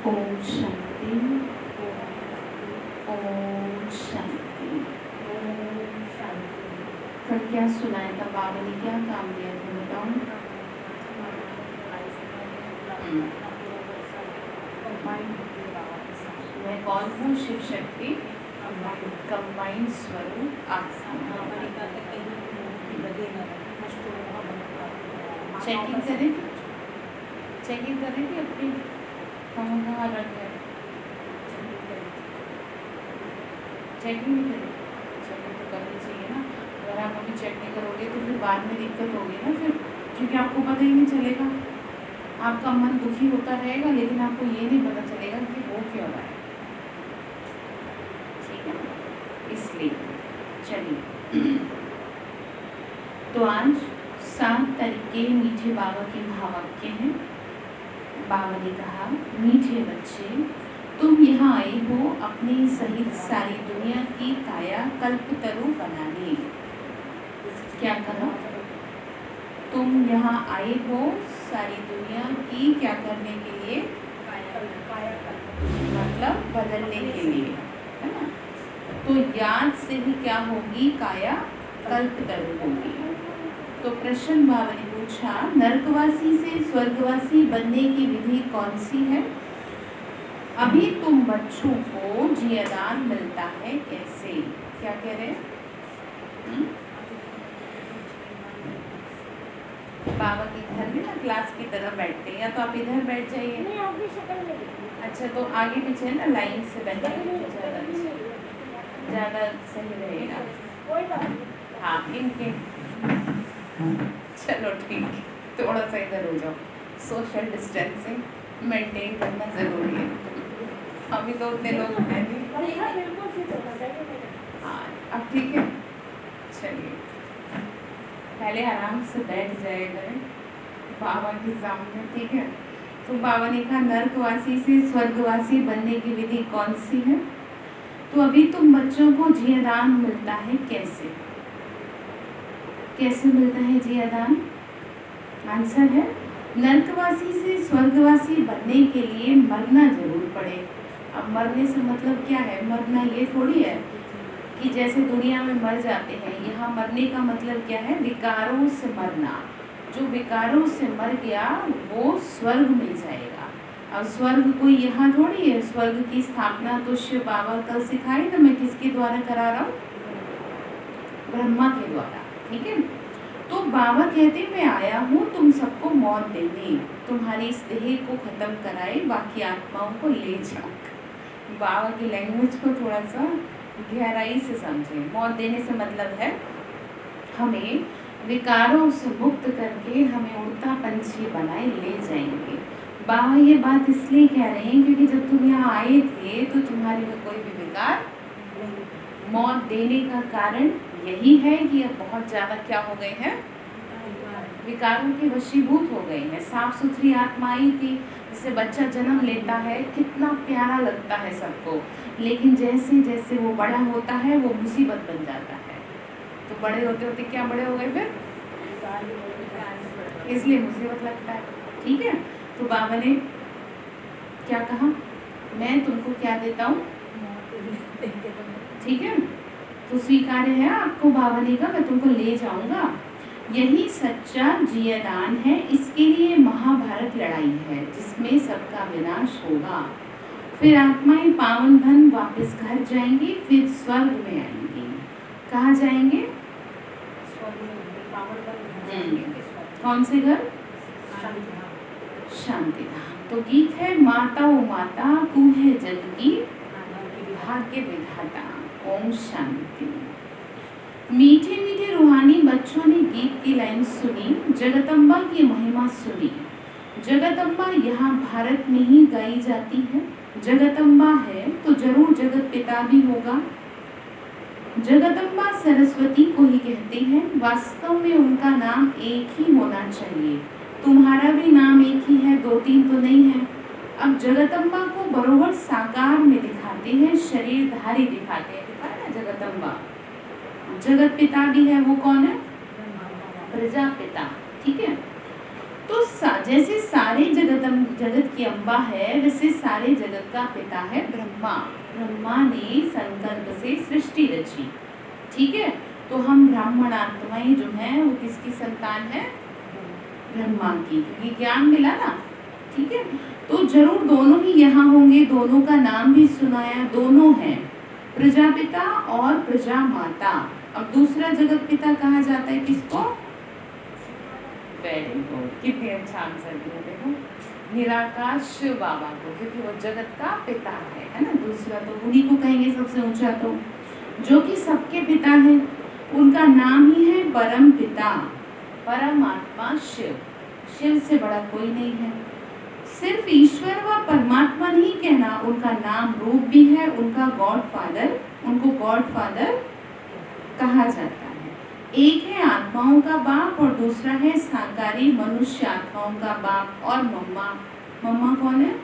ओम शांति, ओम शांति। कल क्या सुनाया था बाबा ने, क्या काम दिया था बताओ। मैं कौन हूँ? शिव शक्ति कंबाइंड स्वरूप आत्मा। चेकिंग करें, चेकिंग करें कि अपनी कहाँ रख है, चेकिंग नहीं करें। चेकिंग तो करनी चाहिए ना। अगर आप अभी चेक नहीं करोगे तो फिर बाद में दिक्कत होगी ना फिर, क्योंकि आपको पता ही नहीं चलेगा। आपका मन दुखी होता रहेगा लेकिन आपको ये नहीं पता चलेगा कि वो क्यों रहा है। ठीक है, इसलिए चलिए। तो आज 7 तरीके मीठे बाबा के भावाक्य हैं। बाबा ने कहा, मीठे बच्चे, तुम यहाँ आए हो अपने सहित सारी दुनिया की काया कल्पतरु बनाने। क्या कहा? तुम यहाँ आए हो सारी दुनिया की क्या करने के लिए? मतलब बदलने के लिए, है ना। तो याद से ही क्या होगी? काया कल्पतरु होगी। तो प्रश्न बाबा ने पूछा, नरकवासी से स्वर्गवासी बनने की विधि कौन सी है? अभी तुम बच्चों को जियादान मिलता है कैसे? क्या कह रहे हैं? बाबा के घर में ना क्लास की तरह बैठते हैं, या तो आप इधर बैठ जाइए। नहीं, आप भी शक्ल में अच्छा, तो आगे पीछे ना लाइन से बैठिए, ज़्यादा सही रहेगा। कोई बात नहीं। हाँ, इनके चलो ठीक है, थोड़ा सा इधर हो जाओ। सोशल डिस्टेंसिंग मेंटेन करना ज़रूरी है। अभी तो उतने लोग हैं नहीं। हाँ, अब ठीक है। चलिए, पहले आराम से बैठ जाया करें बाबा के सामने, ठीक है। तो बाबा ने कहा, नरकवासी से स्वर्गवासी बनने की विधि कौन सी है? तो अभी तुम बच्चों को जियादान मिलता है कैसे? कैसे मिलता है जियादान? आंसर है, नरकवासी से स्वर्गवासी बनने के लिए मरना जरूर पड़े। अब मरने से मतलब क्या है? मरना ये थोड़ी है कि जैसे दुनिया में मर जाते हैं, यहाँ मरने का मतलब क्या है? विकारों से मरना। जो विकारों से मर गया वो स्वर्ग में जाएगा। अब स्वर्ग कोई यहाँ थोड़ी है। स्वर्ग की स्थापना तो शिव बाबा कल सिखाई ना, मैं किसके द्वारा करा रहा हूँ? ब्रह्मा के द्वारा, ठीक है। तो बाबा कहते, मैं आया हूँ तुम सबको मौत देने, तुम्हारी इस देह को खत्म कराए, बाकी आत्माओं को ले जाओ। बाबा की लैंग्वेज को थोड़ा सा गहराई से समझें। मौत देने से मतलब है हमें विकारों से मुक्त करके हमें उड़ता पंछी बनाए ले जाएंगे। बाबा ये बात इसलिए कह रहे हैं क्योंकि जब तुम यहाँ आए थे तो तुम्हारे में कोई भी विकार, मौत देने का कारण यही है कि अब बहुत ज़्यादा क्या हो गए हैं? विकारों के वशीभूत हो गए हैं। साफ सुथरी आत्मा आई थी, जिससे बच्चा जन्म लेता है, कितना प्यारा लगता है सबको, लेकिन जैसे जैसे वो बड़ा होता है वो मुसीबत बन जाता है। तो बड़े होते होते क्या बड़े हो गए फिर? इसलिए मुसीबत लगता है, ठीक है। तो बाबा ने क्या कहा? मैं तुमको क्या देता हूँ? ठीक है, तो स्वीकार्य है आपको? बाबा ने कहा, मैं तुमको ले जाऊंगा। यही सच्चा जियादान है। इसके लिए महाभारत लड़ाई है जिसमें सबका विनाश होगा। फिर आत्माएं पावन धन वापस घर जाएंगी, फिर स्वर्ग में आएंगी। कहाँ जाएंगे? कौन से घर? शांति धाम। तो गीत है, माता ओ माता तू है जग की भाग्य विधाता। ओम शांति। मीठे मीठे रूहानी बच्चों ने गीत की लाइन सुनी, जगदम्बा की महिमा सुनी। जगदम्बा यहाँ भारत में ही गाई जाती है। जगदम्बा है तो जरूर जगत पिता भी होगा। जगदम्बा सरस्वती को ही कहते हैं। वास्तव में उनका नाम एक ही होना चाहिए। तुम्हारा भी नाम एक ही है, 2-3 तो नहीं है। अब जगदम्बा को बरोबर साकार में दिखाते हैं, शरीरधारी दिखाते हैं। दिखा ना जगदम्बा। जगत पिता भी है, वो कौन है? प्रजापिता, ठीक है। तो जैसे सारे जगत की अम्बा है, वैसे सारे जगत का पिता है ब्रह्मा। ब्रह्मा ने संकल्प से सृष्टि रची, ठीक है। तो हम ब्राह्मण आत्माएं जो हैं वो किसकी संतान है? ब्रह्मा की, क्योंकि ज्ञान मिला ना, ठीक है। तो जरूर दोनों ही यहाँ होंगे, दोनों का नाम भी सुनाया, दोनों हैं, प्रजापिता और प्रजा माता। अब दूसरा जगत पिता कहा जाता है किसको? वेरी गुड, कितने अच्छा आंसर दिया, देखो निराकार शिव बाबा को, क्योंकि वो जगत का पिता है ना। दूसरा तो उन्हीं को कहेंगे सबसे ऊंचा, तो जो कि सबके पिता हैं, उनका नाम ही है परम पिता, परमात्मा शिव। शिव से बड़ा कोई नहीं है। सिर्फ ईश्वर व परमात्मा नहीं कहना, उनका नाम रूप भी है, उनका गॉड फादर, उनको गॉड फादर कहा जाता है। एक है आत्माओं का बाप और दूसरा है साकारी मनुष्य आत्माओं का बाप। और मम्मा, मम्मा कौन है?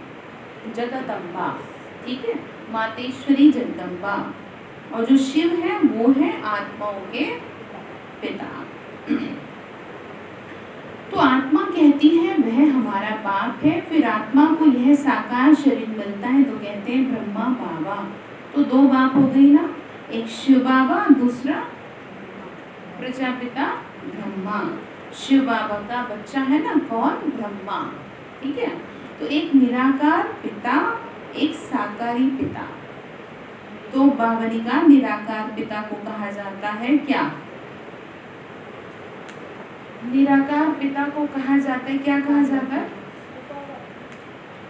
जगदम्बा, ठीक है, मातेश्वरी जगदम्बा। और जो शिव है वो है आत्माओं के पिता। तो आत्मा कहती है वह हमारा बाप है, फिर आत्मा को यह साकार शरीर मिलता है तो कहते हैं ब्रह्मा बाबा। तो दो बाप हो गई ना, एक शिव बाबा, दूसरा प्रजापिता ब्रह्मा। शिव बाबा का बच्चा है ना कौन? ब्रह्मा, ठीक है। तो एक निराकार पिता, एक साकारी पिता। तो बावली का निराकार पिता को कहा जाता है क्या? निराकार पिता को कहा जाता है, क्या कहा जाता है?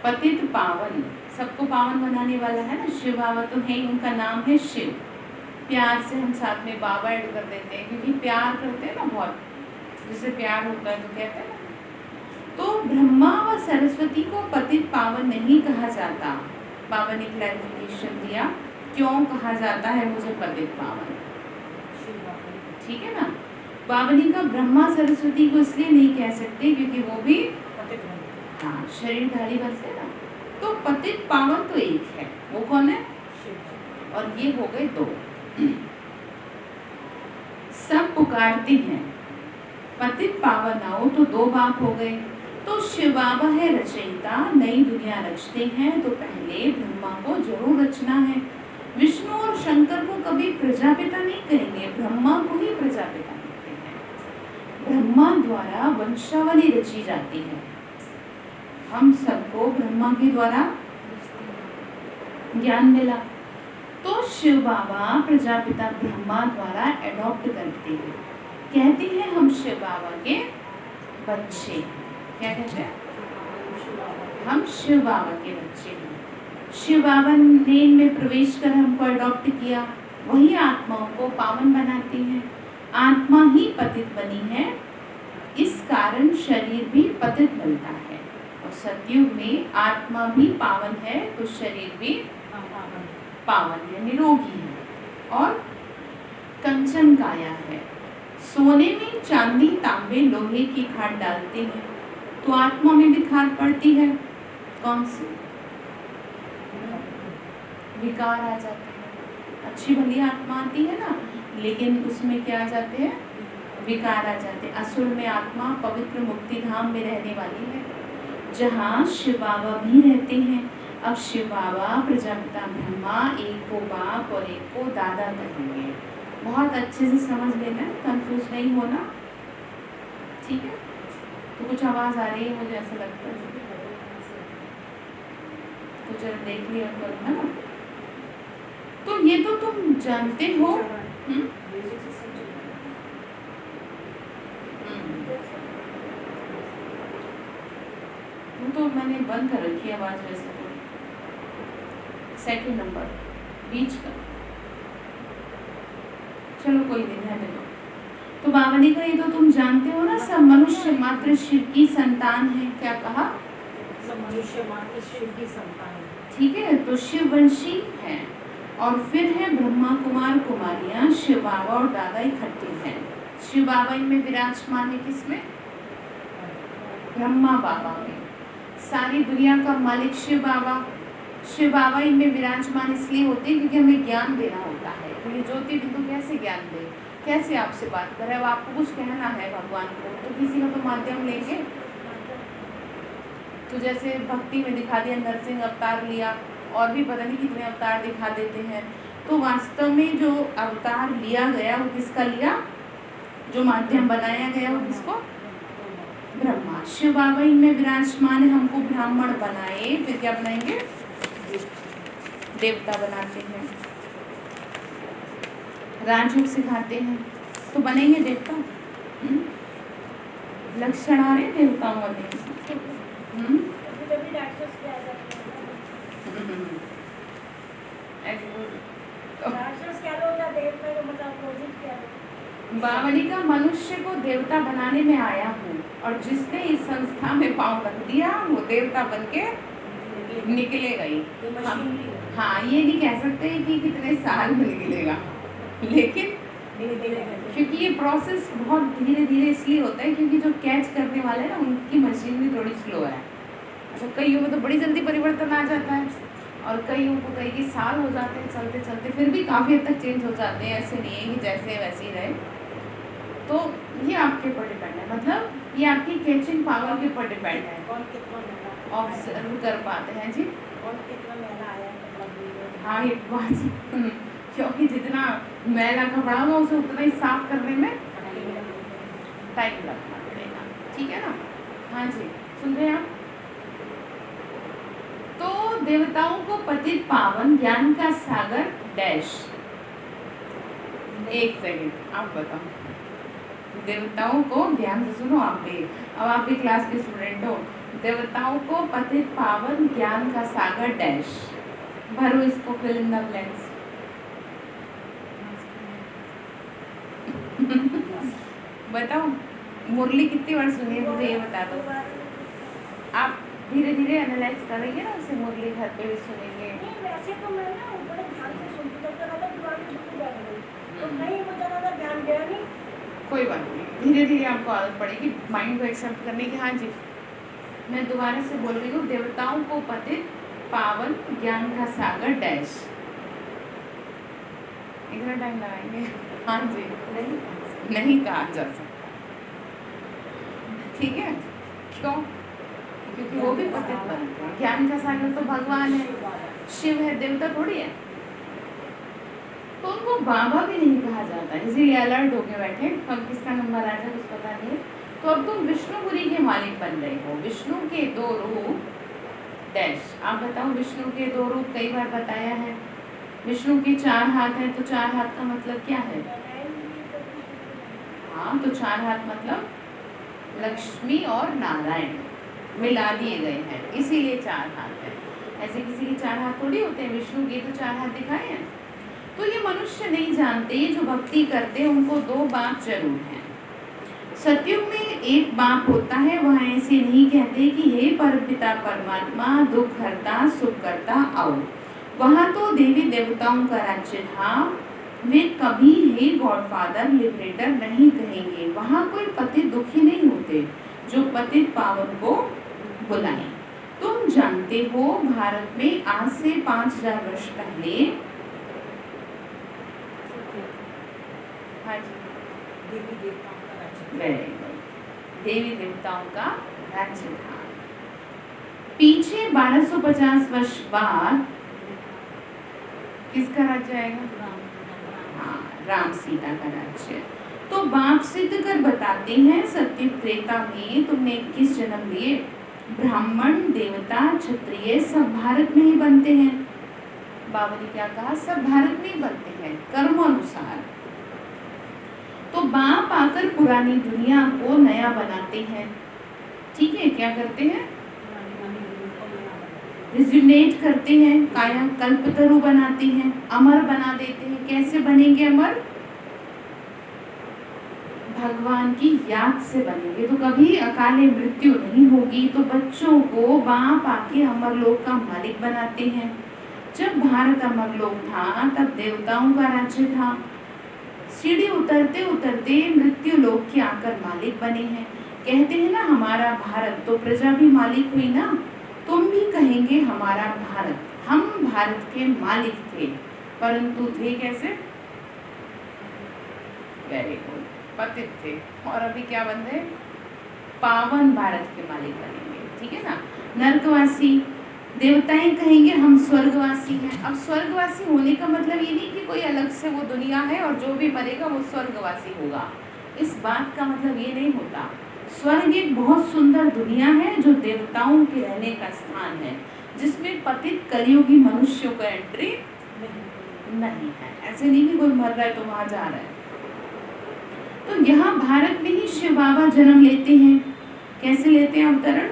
पतित पावन, सबको पावन बनाने वाला है ना। शिव बाबा तो है ही, उनका नाम है शिव। प्यार से हम साथ में बाबा ऐड कर देते हैं, क्योंकि प्यार करते हैं ना बहुत, जिससे प्यार होता है तो कहते हैं ना। तो ब्रह्मा व सरस्वती को पतित पावन नहीं कहा जाता। बाबा ने क्लैरिफिकेशन दिया क्यों कहा जाता है मुझे पतित पावन, ठीक है ना। बावली का ब्रह्मा सरस्वती को इसलिए नहीं कह सकते क्योंकि वो भी हाँ शरीरधारी बनते ना। तो पतित पावन तो एक है, वो कौन है? और ये हो गए दो। सब पुकारते हैं पतित पावन आओ, तो दो बाप हो गए। तो शिव बाबा है रचयिता, नई दुनिया रचते हैं तो पहले ब्रह्मा को जरूर रचना है। विष्णु और शंकर को कभी प्रजापिता नहीं कहेंगे, ब्रह्मा को ही प्रजापिता कहते हैं। ब्रह्मा द्वारा वंशावली रची जाती है, हम सबको ब्रह्मा के द्वारा ज्ञान मिला। तो शिव बाबा प्रजापिता ब्रह्मा द्वारा एडॉप्ट करते हैं, कहते हैं हम शिव बाबा के बच्चे। क्या कहते हैं? हम शिव बाबा के बच्चे हैं। शिव बाबा ने इनमें प्रवेश कर हमको अडॉप्ट किया, वही आत्माओं को पावन बनाती हैं। आत्मा ही पतित बनी है, इस कारण शरीर भी पतित मिलता है। और सतयुग में आत्मा भी पावन है तो शरीर भी पावन है, निरोगी है और कंचन काया है। सोने में चांदी तांबे लोहे की खाद डालते हैं तो आत्मा में भी खाद पड़ती है, कौन सी? विकार आ जाते हैं। अच्छी भली आत्मा आती है ना, लेकिन उसमें क्या आ जाते हैं? विकार आ जाते हैं। असुर में आत्मा पवित्र मुक्ति धाम में रहने वाली है, जहाँ शिव बाबा भी रहते हैं। अब शिव बाबा प्रजापिता ब्रह्मा एक को बाप और एक को दादा कहेंगे। बहुत अच्छे से समझ लेना, कंफ्यूज नहीं होना, ठीक है। तो कुछ आवाज़ आ रही है मुझे ऐसा लगता है, तो जरा देख लिया करो, है ना। तो ये तो तुम जानते हो। तो मैंने बंद कर रखी आवाज वैसे तो। सेकंड नंबर बीच का, चलो कोई नहीं रहने दो। तो बाबा ने कहा ये तो तुम जानते हो ना, सब मनुष्य मात्र शिव की संतान है। क्या कहा? सब मनुष्य मात्र शिव की संतान है, ठीक है। तो शिव वंशी है और फिर है ब्रह्मा कुमार कुमारियां, शिव बाबा और दादा इकट्ठे हैं। शिव बाबा इनमें विराजमान है, किसमें? ब्रह्मा बाबा में। सारी दुनिया का मालिक शिव बाबा। शिव बाबा इनमें विराजमान इसलिए होते हैं क्योंकि हमें ज्ञान देना होता है। तो ये ज्योति बिंदु कैसे ज्ञान दे, कैसे आपसे बात करे? अब आपको कुछ कहना है भगवान को तो किसी का तो माध्यम लेंगे, तो जैसे भक्ति में दिखा दिया नरसिंह अवतार लिया, और भी पता नहीं कितने अवतार दिखा देते हैं। तो वास्तव में जो अवतार लिया गया वो किसका लिया, जो माध्यम बनाया गया वो किसको, ब्रह्मा। शिव बाबा इनमें विराजमान है, हमको ब्राह्मण बनाए, फिर क्या बनाएंगे, देवता बनाते हैं, राजयोग सिखाते हैं, तो बनेंगे देवता। लक्षण आ रहे देवताओं वाले। बावली का मनुष्य को देवता बनाने में आया हूँ, और जिसने इस संस्था में पांव रख दिया वो देवता बन के निकलेगा ही। हाँ, ये नहीं कह सकते कि कितने साल में निकलेगा, लेकिन क्योंकि ये प्रोसेस बहुत धीरे धीरे इसलिए होता है क्योंकि जो कैच करने वाले हैं ना उनकी मशीनरी थोड़ी स्लो है। अच्छा, कईयों में तो बड़ी जल्दी परिवर्तन आ जाता है, और कईयों को कई साल हो जाते हैं चलते चलते, फिर भी काफ़ी हद तक चेंज हो जाते हैं। ऐसे नहीं है कि जैसे वैसे ही रहे। तो ये आपके ऊपर डिपेंड है, मतलब ये आपकी कैचिंग पावर के ऊपर डिपेंड है, कौन कितना मेला ऑब्जर्व कर पाते हैं जी। कौन कितना मेला आया मतलब हाँ, ये बात क्योंकि जितना मैला कपड़ा होगा उसे उतना ही साफ करने में टाइम लगना पड़ेगा, ठीक है ना। हाँ जी, सुन रहे हैं आप। तो देवताओं को पतित पावन ज्ञान का सागर डैश। एक सेकंड, आप बताओ। देवताओं को ध्यान से सुनो, आप भी, अब आप भी क्लास के स्टूडेंट हो। देवताओं को पतित पावन ज्ञान का सागर डैश। भरो इसको, फिल इन द ब्लैंक्स। बताओ, मुरली कितनी बार सुनी है मुझे ये बता दो। आप धीरे धीरे एनालाइज करेंगे ना उसे, मुरली घर पे भी सुनेंगे। वैसे तो मैं ना बड़े ध्यान से सुनती थी, तो दिमाग में घुस जाता था, तो नहीं मुझे ज़्यादा ध्यान गया नहीं। कोई बात नहीं, धीरे धीरे आपको आदत पड़ेगी माइंड को एक्सेप्ट करने की। हाँ जी, मैं दोबारा से बोल रही हूँ। देवताओं को पतित पावन ज्ञान का सागर डैश। इतना टाइम लगाएंगे? हाँ जी, नहीं कहा जा सकता, ठीक है। क्यों? क्योंकि वो भी पतित बनते हैं। ज्ञान का सागर तो भगवान है, शिव है, देवता थोड़ी है। तो उनको बाबा भी नहीं कहा जाता, इसीलिए अलर्ट होके बैठे। अब किसका नंबर आ जाए कुछ पता नहीं है। तो अब तुम विष्णुपुरी के मालिक बन रहे हो। विष्णु के दो रूप डैश। आप बताओ, विष्णु के दो रूप कई बार बताया है। विष्णु के 4 हाथ हैं, तो 4 हाथ का मतलब क्या है? हाँ, तो 4 हाथ मतलब लक्ष्मी और नारायण मिला दिए गए हैं, इसीलिए 4 हाथ है। ऐसे किसी के 4 हाथ थोड़ी होते हैं, विष्णु के तो 4 हाथ दिखाए हैं। तो ये मनुष्य नहीं जानते, जो भक्ति करते हैं उनको 2 बाप जरूर हैं। सतयुग में एक बाप होता है, वह ऐसे नहीं कहते कि हे परमपिता परमात्मा दुख हरता सुख करता आओ। वहाँ तो देवी देवताओं का राज्य था, वे कभी हे गॉडफादर लिबरेटर नहीं कहेंगे। वहाँ कोई पतित दुखी नहीं होते जो पतित पावन को बुलाएं। तुम जानते हो भारत में आज से 5000 वर्ष पहले, हाँ जी, देवी देवताओं का राज्य था। पीछे 1250 वर्ष बाद किसका राज्य आएगा? हाँ, राम सीता का राज्य। तो बाप सिद्ध कर बताते हैं, सत्य त्रेता में तुमने 21 जन्म लिए। ब्राह्मण देवता क्षत्रिय सब भारत में ही बनते हैं। बाबा ने क्या कहा? सब भारत में ही बनते हैं कर्म अनुसार। तो बाप आकर पुरानी दुनिया को नया बनाते हैं, ठीक है। क्या करते हैं? रिजुनेट करते हैं, काया कल्पतरु बनाते हैं, अमर बना देते हैं। कैसे बनेंगे अमर? भगवान की याद से बनेंगे, तो कभी अकाले मृत्यु नहीं होगी। तो बच्चों को बाप आके अमरलोक का मालिक बनाते हैं। जब भारत अमरलोक था तब देवताओं का राज्य था। सीढ़ी उतरते उतरते मृत्यु लोक के आकर मालिक बने हैं। कहते हैं ना हमारा भारत, तो प्रजा भी मालिक हुई ना। तुम भी कहेंगे हमारा भारत, हम भारत के मालिक थे, परंतु थे कैसे? वेरी गुड, पतित थे। और अभी क्या बन गए? पावन भारत के मालिक बनेंगे। ठीक है ना। नरकवासी, देवताएं कहेंगे हम स्वर्गवासी हैं। अब स्वर्गवासी होने का मतलब ये नहीं कि कोई अलग से वो दुनिया है और जो भी मरेगा वो स्वर्गवासी होगा, इस बात का मतलब ये नहीं होता। स्वर्ग एक बहुत सुंदर दुनिया है जो देवताओं के रहने का स्थान है, जिसमें पतित कलियुगी मनुष्यों का एंट्री नहीं है। ऐसे नहीं कि कोई मर रहा है तो वहां जा रहा है। तो यहाँ भारत में ही शिव बाबा जन्म लेते हैं। कैसे लेते हैं अवतरण?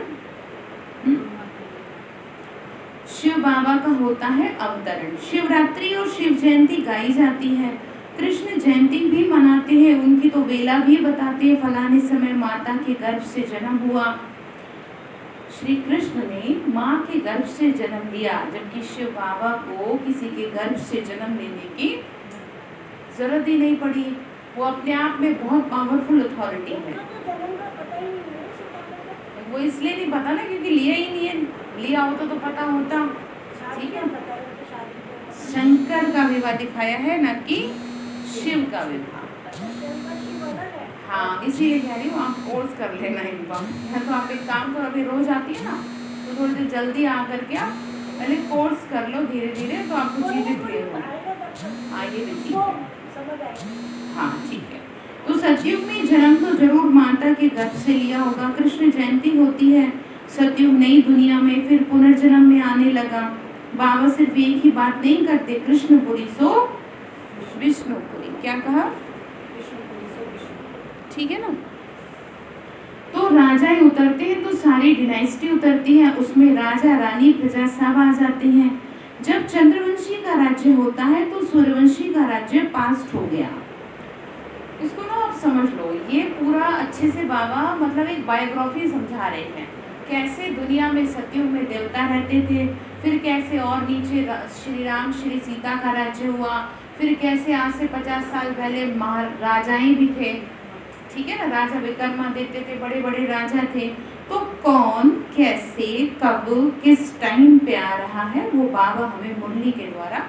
शिव बाबा का होता है अवतरण। शिवरात्रि और शिव जयंती गाई जाती है। कृष्ण जयंती भी मनाते हैं, उनकी तो वेला भी बताते हैं, फलाने समय माता के गर्भ से जन्म हुआ। श्री कृष्ण ने माँ के गर्भ से जन्म लिया, जबकि शिव बाबा को किसी के गर्भ से जन्म लेने की जरूरत ही नहीं पड़ी। वो अपने आप में बहुत पावरफुल अथॉरिटी है। वो इसलिए नहीं पता ना क्योंकि लिया ही नहीं है, लिया होता तो पता होता। ठीक है, शंकर का विवाह दिखाया है ना कि शिव का विवाह। हाँ, इसीलिए कह रही हूँ आप कोर्स कर लेना एक बार, या तो आप एक काम करो, अभी रोज आती है ना तो थोड़ी देर जल्दी आकर के आप पहले कोर्स कर लो धीरे धीरे, तो आपको चीजें क्लियर हो। हाँ ये भी ठीक है। हाँ ठीक है। तो सतयुग में जन्म तो जरूर माता के गर्भ से लिया होगा। कृष्ण जयंती होती है, सतयुग नई दुनिया में फिर पुनर्जन्म में आने लगा। बाबा सिर्फ एक ही बात नहीं करते, कृष्णपुरी सो विष्णुपुरी। क्या कहा? ठीक है ना। तो राजा उतरते हैं तो सारी डिनाइस्टी उतरती है, उसमें राजा रानी प्रजा सब आ जाते हैं। जब चंद्रवंशी का राज्य होता है तो सूर्यवंशी का राज्य पास्ट हो गया। इसको ना आप समझ लो, ये पूरा अच्छे से बाबा मतलब एक बायोग्राफी समझा रहे हैं, कैसे दुनिया में सतयुग में देवता रहते थे, फिर कैसे और नीचे श्री राम श्री सीता का राज्य हुआ, फिर कैसे आज से 50 साल पहले महाराजाएं भी थे। ठीक है ना, राजा विक्रमादित्य थे, बड़े बड़े राजा थे। तो कौन कैसे कब किस टाइम पे आ रहा है वो बाबा हमें मुरली के द्वारा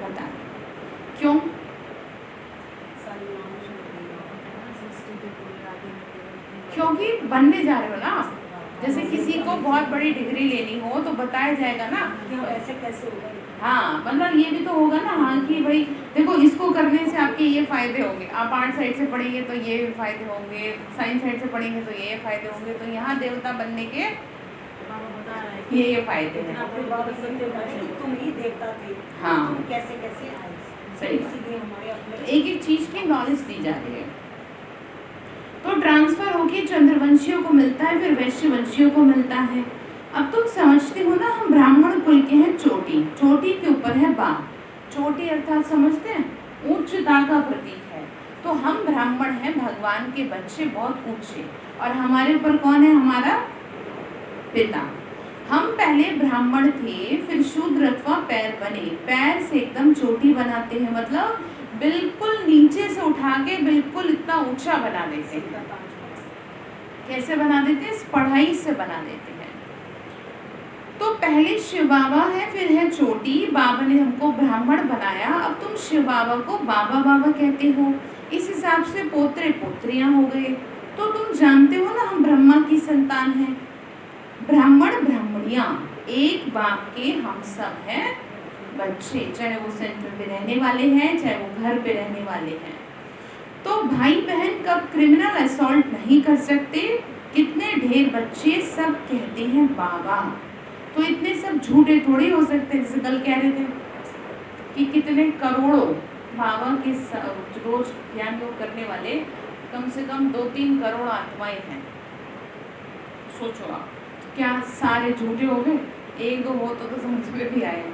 बता रहे। क्यों? क्योंकि बनने जा रहे हो ना। जैसे किसी को बहुत बड़ी डिग्री लेनी हो तो बताया जाएगा ना ऐसे कैसे होगा। हाँ, मतलब ये भी तो होगा ना, हाँ कि भाई देखो इसको करने से आपके ये फायदे होंगे, आप आर्ट साइड से पढ़ेंगे तो ये फायदे होंगे, साइंस साइड से पढ़ेंगे तो ये फायदे होंगे। तो यहाँ देवता बनने के ये फायदे हैं। तुम ही देवता थे, हाँ तुम कैसे कैसे आए। सही बात। एक एक चीज की नॉलेज दी जा रही है। तो ट्रांसफर होके चंद्रवंशियों को मिलता है, फिर वैश्यवंशियों को मिलता है। अब तुम समझते हो ना, हम ब्राह्मण कुल के हैं चोटी, चोटी के ऊपर है बाप। चोटी अर्थात समझते हैं उच्चता का प्रतीक है। तो हम ब्राह्मण हैं, भगवान के बच्चे, बहुत ऊंचे। और हमारे ऊपर कौन है? हमारा पिता। हम पहले ब्राह्मण थे, फिर शूद्र अथवा पैर बने। पैर से एकदम चोटी बनाते हैं, मतलब बिल्कुल नीचे से उठा के बिल्कुल इतना ऊंचा बना देते हैं। कैसे बना देते हैं? इस पढ़ाई से बना देते हैं। तो पहले शिव बाबा है, फिर है चोटी। बाबा ने हमको ब्राह्मण बनाया, अब तुम शिव बाबा को बाबा बाबा कहते हो, इस हिसाब से पोत्रे पोत्रियां हो गए। तो तुम जानते हो ना, हम ब्रह्मा की संतान हैं। ब्राह्मण ब्राह्मणियां एक बाप के हम सब हैं बच्चे, चाहे वो सेंटर पे रहने वाले हैं, चाहे वो घर पे रहने वाले हैं। तो भाई बहन कब क्रिमिनल असॉल्ट नहीं कर सकते। कितने ढेर बच्चे सब कहते हैं बाबा। तो इतने सब झूठे थोड़ी हो सकते। जैसे कल कह रहे थे कि कितने करोड़ों बाबा के रोज ज्ञान योग करने वाले कम से कम 2-3 करोड़ आत्माएं हैं। सोचो आप, क्या सारे झूठे हो गए? 1-2 हो तो समझ में भी आए।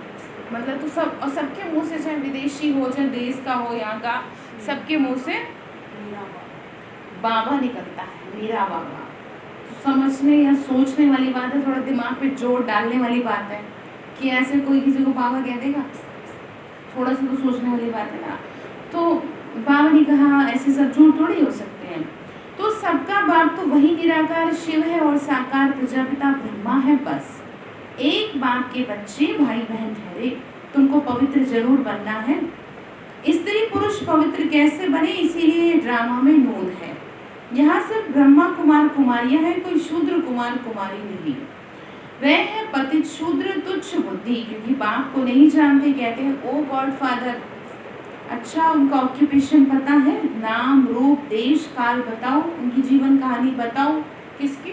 मतलब तो सब, और सबके मुंह से, चाहे विदेशी हो चाहे देश का हो, यहाँ का, सबके मुंह से बाबा निकलता है, मेरा बाबा। तो समझने या सोचने वाली बात है, थोड़ा दिमाग पे जोर डालने वाली बात है कि ऐसे कोई किसी को बाबा कह देगा। थोड़ा सा तो सोचने वाली बात है ना। तो बाबा ने कहा ऐसे सब झूठ थोड़ी हो सकते हैं। तो सबका बाप तो वही निराकार शिव है और साकार प्रजापिता ब्रह्मा है। बस एक बाप के बच्चे भाई बहन ठहरे। तुमको पवित्र जरूर बनना है। स्त्री पुरुष पवित्र कैसे बने, इसीलिए ड्रामा में नोद है। यहाँ सिर्फ ब्रह्मा कुमार कुमारियां हैं, कोई शूद्र कुमार कुमारी नहीं। वह है पतित शूद्र तुच्छ बुद्धि, क्योंकि बाप को नहीं जानते, कहते हैं ओ गॉड फादर। अच्छा, उनका ऑक्यूपेशन पता है, नाम रूप देश काल बताओ, उनकी जीवन कहानी बताओ। किसकी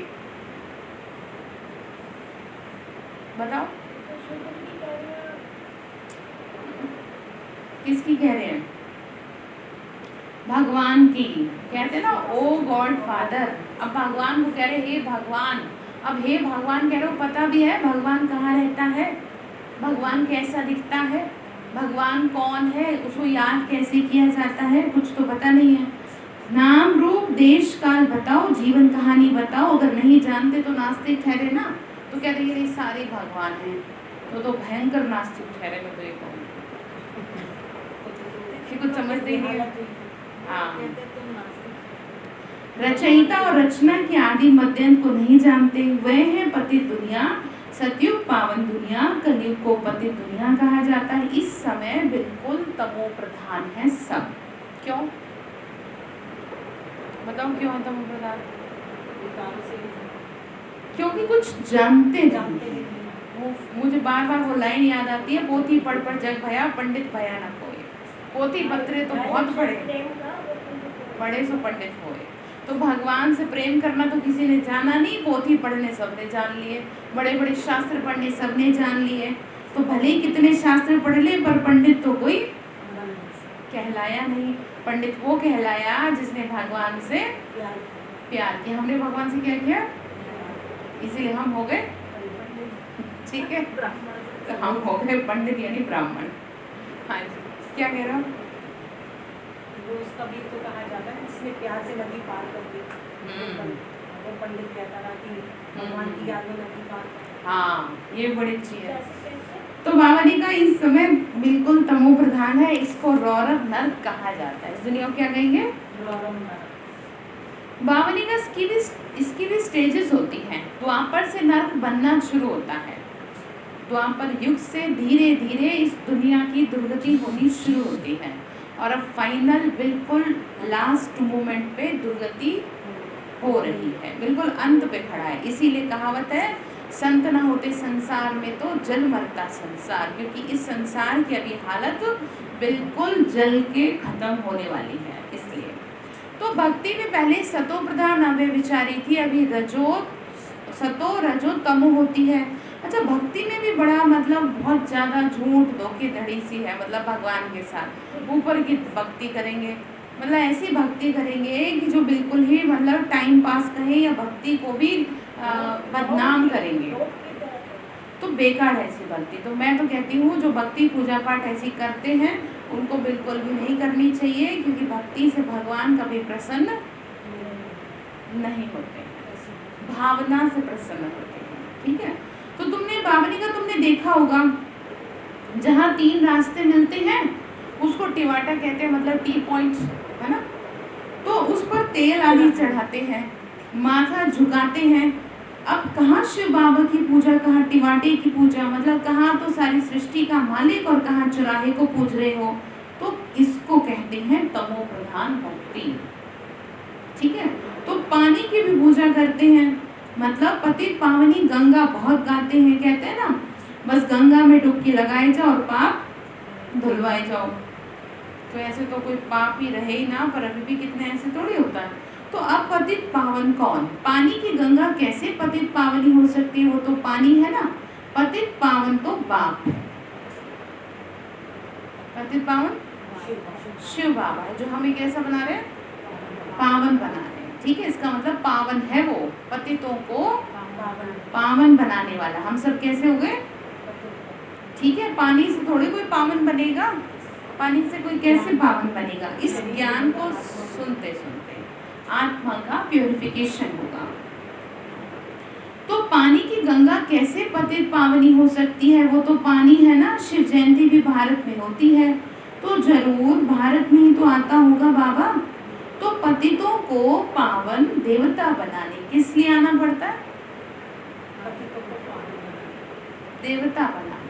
बताओ, तो शुद्ध की कह रहे हैं, किसकी कह रहे हैं? भगवान की। कहते हैं ना ओ गॉड फादर। अब भगवान को कह रहे हे भगवान। अब हे भगवान कह रहे हो, पता भी है भगवान कहाँ रहता है, भगवान कैसा दिखता है, भगवान कौन है, उसको याद कैसे किया जाता है, कुछ तो पता नहीं है। नाम रूप देश काल बताओ, जीवन कहानी बताओ। अगर नहीं जानते तो नास्तिक ठहरे ना, तो कहते ये सारे भगवान हैं, तो भयंकर नास्तिक ठहरे। मैं तो ये कहूँ कुछ समझते ही नहीं है। हाँ, रचयिता और रचना की आदि मध्यंत को नहीं जानते। वह है पतित दुनिया, सतयुग पावन दुनिया, कलयुग को पतित दुनिया कहा जाता है। इस समय बिल्कुल तमो प्रधान है सब। क्यों बताओ, क्यों है तमो प्रधान? क्योंकि कुछ जानते नहीं। वो मुझे बार बार वो लाइन याद आती है, पोथी पढ़ पढ़ जग भया, पंडित भया न कोई। पोथी पत्रे तो बहुत बड़े सो पंडित हुए। तो भगवान से प्रेम करना तो किसी ने जाना नहीं, पोथी पढ़ने सबने जान लिए, बड़े बड़े शास्त्र पढ़ने सबने जान लिए। तो भले ही कितने शास्त्र पढ़ ले, पर पंडित तो कोई कहलाया नहीं। पंडित वो कहलाया जिसने भगवान से प्यार किया। हमने भगवान से क्या किया, इसीलिए हम हो गए, ठीक है, तो हम हो गए पंडित यानी ब्राह्मण। हाँ जी, क्या कह रहा हूँ? वो उसका भी तो कहा जाता है जिसने प्यार से नदी पार कर दी, वो पंडित कहता रहा कि भगवान की याद में नदी पार कर। हाँ, ये बड़ी अच्छी है। तो बावली का इस समय बिल्कुल तमो प्रधान है, इसको रौरव नर्क कहा जाता है। इस दुनिया को क्या कहेंगे? बावली का इसकी भी स्टेजेस होती हैं। द्वापर से नर्क बनना शुरू होता है। द्वापर युग से धीरे धीरे इस दुनिया की दुर्गति होनी शुरू होती है, और अब फाइनल बिल्कुल लास्ट मोमेंट पे दुर्गति हो रही है, बिल्कुल अंत पे खड़ा है। इसीलिए कहावत है, संत न होते संसार में तो जल मरता संसार, क्योंकि इस संसार की अभी हालत बिल्कुल जल के खत्म होने वाली है। इसलिए तो भक्ति में पहले सतो प्रधान अव्यभिचारी थी, अभी सतो रजो तमो होती है। अच्छा, भक्ति में भी बड़ा मतलब बहुत ज़्यादा झूठ धोखेधड़ी सी है, मतलब भगवान के साथ ऊपर की भक्ति करेंगे, मतलब ऐसी भक्ति करेंगे कि जो बिल्कुल ही मतलब टाइम पास कहें या भक्ति को भी बदनाम करेंगे, तो बेकार है ऐसी भक्ति। तो मैं तो कहती हूँ जो भक्ति पूजा पाठ ऐसी करते हैं उनको बिल्कुल भी नहीं करनी चाहिए, क्योंकि भक्ति से भगवान कभी प्रसन्न नहीं होते, भावना से प्रसन्न होते हैं। ठीक है, तो तुमने बावली का तुमने देखा होगा, जहाँ 3 रास्ते मिलते हैं उसको टिवाटा कहते हैं, मतलब टी पॉइंट है ना। तो उस पर तेल आदि चढ़ाते हैं, माथा झुकाते हैं। अब कहाँ शिव बाबा की पूजा, कहाँ टिवाटे की पूजा, मतलब कहाँ तो सारी सृष्टि का मालिक और कहाँ चुराहे को पूज रहे हो। तो इसको कहते हैं तमो प्रधान भक्ति। ठीक है, तो पानी की भी पूजा करते हैं, मतलब पतित पावनी गंगा बहुत गाते हैं, कहते हैं ना, बस गंगा में डुबकी लगाए जाओ और पाप धुलवाए जाओ। तो ऐसे तो कोई पाप ही रहे ही ना, पर अभी भी कितने ऐसे थोड़ी होता है। तो अब पतित पावन कौन? पानी की गंगा कैसे पतित पावनी हो सकती है? वो तो पानी है ना। पतित पावन तो बाप है, पतित पावन शिव बाबा है, जो हमें कैसा बना रहे हैं? पावन बना रहे हैं। ठीक है, इसका मतलब पावन है वो, पतितों को पावन बनाने वाला। हम सब कैसे हो गए? ठीक है, पानी से थोड़ी कोई पावन बनेगा, पानी से कोई कैसे पावन बनेगा? इस ज्ञान को सुनते सुनते आत्मा का प्यूरिफिकेशन होगा। तो पानी की गंगा कैसे पतित पावनी हो सकती है? वो तो पानी है ना। शिव जयंती भी भारत में होती है, तो जरूर भारत में ही तो आता होगा बाबा। तो पतितों को पावन देवता बनाने किस लिए आना पड़ता है? देवता बनाने।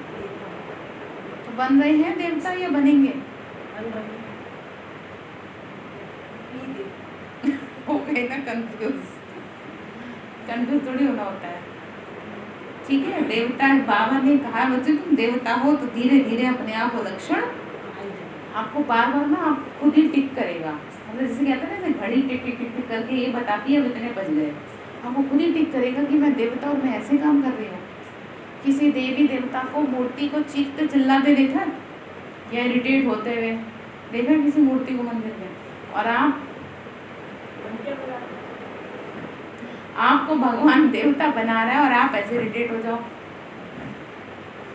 तो बन रहे हैं देवता या बनेंगे? हो गए गई ना कंफ्यूज थोड़ी होना होता है। ठीक है, देवता बाबा ने कहा बच्चे तुम देवता हो तो धीरे धीरे अपने आप वो लक्षण आपको बार बार ना आप खुद ही टिक करेगा। मतलब जैसे कहते हैं ना घड़ी टिक टिक टिक टिक करके ये बताती है अब इतने बज गए, आपको खुद ही टिक करेगा कि मैं देवता और मैं ऐसे काम कर रही हूँ। किसी देवी देवता को मूर्ति को चीखते चिल्लाते देखा या इरिटेट होते हुए देखा किसी मूर्ति को मंदिर में, और घंटे बजा आपको भगवान देवता बना रहा है और आप ऐसे इरिटेट हो जाओ,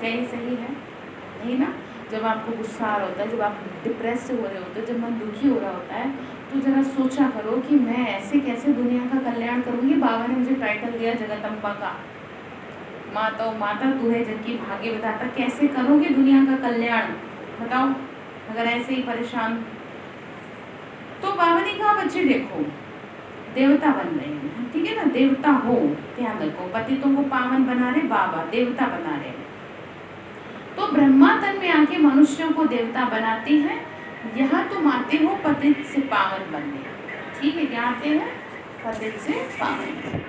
क्या ये सही है? नहीं ना। जब आपको गुस्सा आ रहा होता है, जब आप डिप्रेस हो रहे होते हो, जब मन दुखी हो रहा होता है, तो जरा सोचा करो कि मैं ऐसे कैसे दुनिया का कल्याण करूँगी। बाबा ने मुझे टाइटल दिया जगदम्बा का, माता माता तू है जग की भाग्य विधाता, कैसे करोगे दुनिया का कल्याण बताओ अगर ऐसे ही परेशान। तो बाबा ने कहा बच्चे देखो देवता बन रहे हैं, ठीक है ना, देवता हो, ध्यान रखो, पतितों को पावन बना रहे बाबा, देवता बना रहे। तो ब्रह्मा तन में आके मनुष्यों को देवता बनाते हैं, यहाँ तुम आते हो पतित से पावन बनने। ठीक है, क्या आते हैं? पतित से पावन।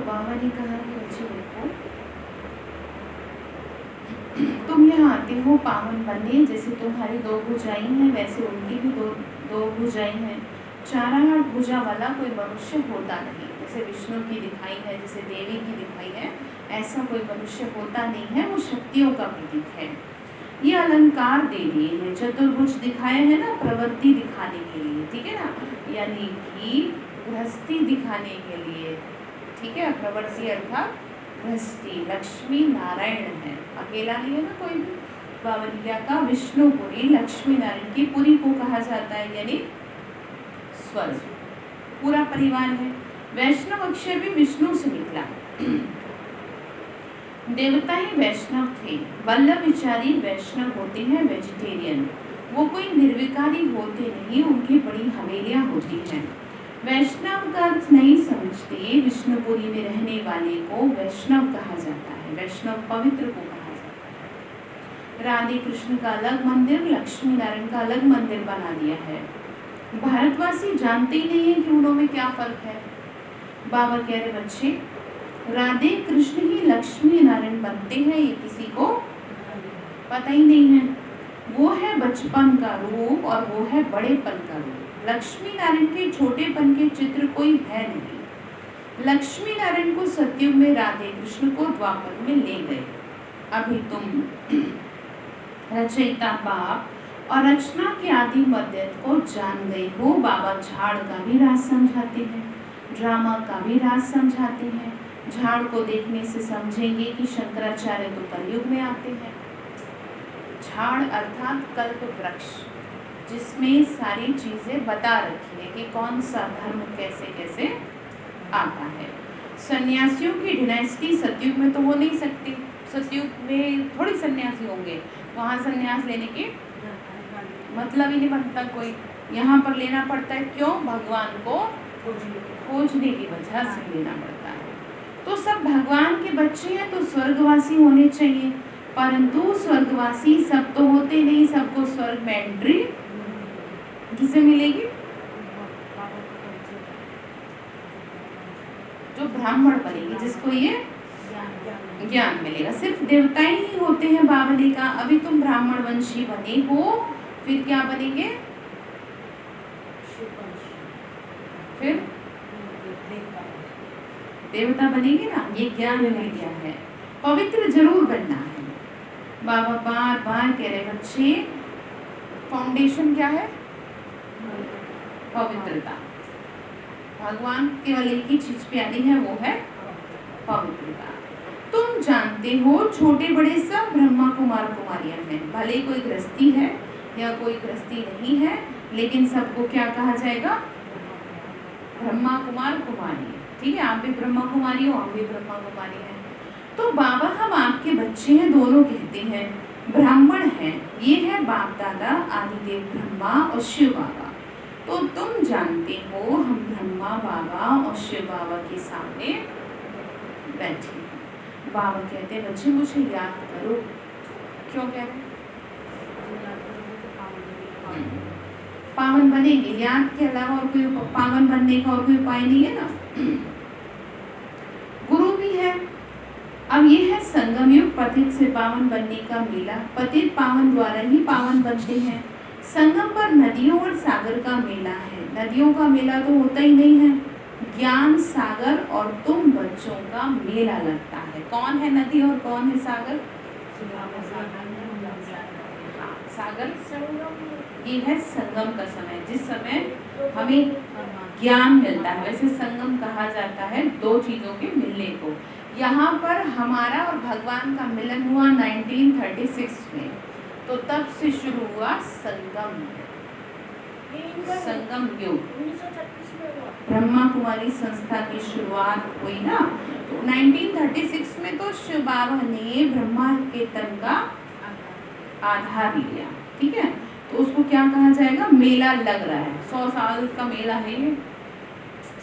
बाबा ने कहा कि बच्चे देखो तुम यहाँ आते हो पावन बनने, जैसे तुम्हारी दो भुजाएं हैं वैसे उनकी भी दो भुजाएं हैं। चार भुजा वाला कोई मनुष्य होता नहीं, जैसे विष्णु की दिखाई है, जैसे देवी की दिखाई है, ऐसा कोई मनुष्य होता नहीं है, वो शक्तियों का प्रतीक है। ये अलंकार दे दिए हैं, चतुर्भुज दिखाए हैं ना प्रवृत्ति दिखाने के लिए, ठीक है ना, यानी कि गृहस्थी दिखाने के लिए, ठीक है। प्रवृत्ति अर्थात गृहस्थी, लक्ष्मी नारायण है, अकेला नहीं है ना कोई भी, बाबा ने क्या कहा, विष्णुपुरी, लक्ष्मी नारायण की पुरी को कहा जाता है, यानी स्वर्ग। पूरा परिवार है। वैष्णव अक्षर भी विष्णु से निकला। देवता ही वैष्णव थे। वल्लभ विचारी वैष्णव होते हैं, वेजिटेरियन। वो कोई निर्विकारी होते नहीं, उनकी बड़ी हवेलियां होती हैं। वैष्णव का अर्थ नहीं समझते। विष्णुपुरी में रहने वाले को वैष्णव कहा जाता है। वैष्णव पवित्र को कहा जाता है। राधे कृष्ण का अलग मंदिर, लक्ष्मी नारायण का अलग मंदिर बना दिया है। भारतवासी जानते ही नहीं है कि उनमें क्या फर्क है। बाबा कह रहे, बच्चे राधे कृष्ण ही लक्ष्मी नारायण बनते हैं, ये किसी को पता ही नहीं है। वो है बचपन का रूप और वो है बड़ेपन का रूप। लक्ष्मी नारायण के छोटेपन के चित्र कोई है नहीं। लक्ष्मी नारायण को सतयुग में, राधे कृष्ण को द्वापर में ले गए। अभी तुम रचयिता बाप और रचना के आदि मध्य को जान गए हो। बाबा झाड़ का भी राज समझाते हैं, ड्रामा का भी राज समझाते हैं। झाड़ को देखने से समझेंगे कि शंकराचार्य तो कलयुग में आते हैं। झाड़ अर्थात कल्प वृक्ष, जिसमें सारी चीजें बता रखी है कि कौन सा धर्म कैसे कैसे आता है। सन्यासियों की डिनाइस्टी सतयुग में तो हो नहीं सकती। सतयुग में थोड़ी सन्यासी होंगे, वहाँ सन्यास लेने के मतलब ही नहीं बनता कोई। यहाँ पर लेना पड़ता है, क्यों? भगवान को खोजने की वजह से लेना पड़ता है। तो सब भगवान के बच्चे हैं तो स्वर्गवासी होने चाहिए, परंतु स्वर्गवासी सब तो होते नहीं। सबको स्वर्ग में एंट्री किसे मिलेगी? जो ब्राह्मण बनेगी, जिसको ये ज्ञान मिलेगा। सिर्फ देवताएं ही होते हैं। बाबा ने कहा अभी तुम ब्राह्मण वंशी बने हो, फिर क्या बनेंगे? फिर देवता बनेंगे ना। ये ज्ञान मिल गया है। पवित्र जरूर बनना है। बाबा बार बार कह रहे, बच्चे फाउंडेशन क्या है? पवित्रता। भगवान केवल एक ही चीज प्यारी है, वो है पवित्रता। तुम जानते हो छोटे बड़े सब ब्रह्मा कुमार कुमारियां हैं। भले कोई गृहस्थी है या कोई गृहस्थी नहीं है, लेकिन सबको क्या कहा जाएगा? ब्रह्मा कुमार कुमारी। ठीक है, आप भी ब्रह्मा कुमारी हो, हम भी ब्रह्मा कुमारी हैं। तो बाबा हम आपके बच्चे हैं, दोनों कहते हैं। ब्राह्मण हैं, ये है बाप दादा आदिदेव ब्रह्मा और शिव बाबा। तो तुम जानते हो हम ब्रह्मा बाबा और शिव बाबा के सामने बैठे हैं। बाबा कहते हैं, बच्चे मुझे याद करो। क्यों कह रहे? पावन बनेंगे। याद के अलावा और कोई पावन बनने का और कोई उपाय नहीं है ना। गुरु भी है। अब ये है संगम युग, पतित से पावन बनने का मेला। पतित पावन द्वारा ही पावन बनते हैं। संगम पर नदियों और सागर का मेला है। नदियों का मेला तो होता ही नहीं है। ज्ञान सागर और तुम बच्चों का मेला लगता है। कौन है नदी और कौन है सागर? सागर ये है संगम का समय, जिस समय हमें ज्ञान मिलता है। वैसे संगम कहा जाता है दो चीजों के मिलने को। यहाँ पर हमारा और भगवान का मिलन हुआ 1936 में, तो तब से शुरू हुआ संगम युग। 1936 में हुआ। ब्रह्मा कुमारी संस्था की शुरुआत हुई ना, तो 1936 में तो शिव बाबा ने ब्रह्मा के तन का आधार लिया। ठीक है, तो उसको क्या कहा जाएगा? मेला लग रहा है। 100 साल का मेला है ये।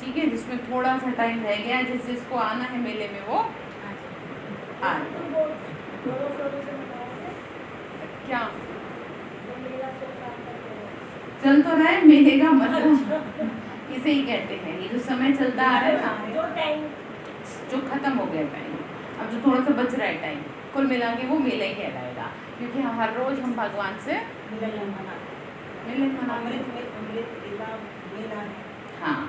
ठीक है, जिसमें थोड़ा सा टाइम रह गया है। जिसको आना है मेले में वो आ जाए। क्या चल तो रहा है मेले का मतलब इसे ही कहते हैं। ये जो समय चलता आ रहा है ना, जो खत्म हो गया टाइम, अब जो थोड़ा सा बच रहा है टाइम, कुल मिला के वो मेला ही कहलाएगा। क्योंकि हर रोज हम भगवान से मिलन मनाते। हाँ,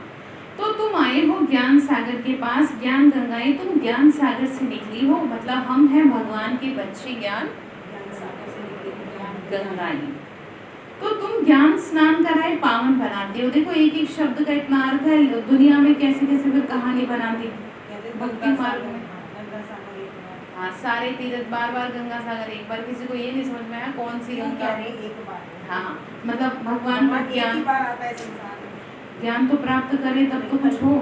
तो तुम आए हो ज्ञान सागर के पास। ज्ञान गंगाएं, तुम ज्ञान सागर से निकली हो, मतलब हम हैं भगवान के बच्चे। ज्ञान गंगाएं, तो तुम ज्ञान स्नान कराए पावन बनाते हो। देखो एक एक शब्द का इतना अर्थ है। दुनिया में कैसे कैसे फिर कहानी बना दी भक्ति मार्ग में। हाँ, सारे तीर्थ बार बार गंगा सागर एक बार, किसी को ये नहीं समझ में आया कौन सी क्यों गंगा। कह रहे हैं एक बार? हाँ, मतलब भगवान का एक ही ज्ञान, बार आता है संसार में। ज्ञान तो प्राप्त करे तब तो कुछ हो।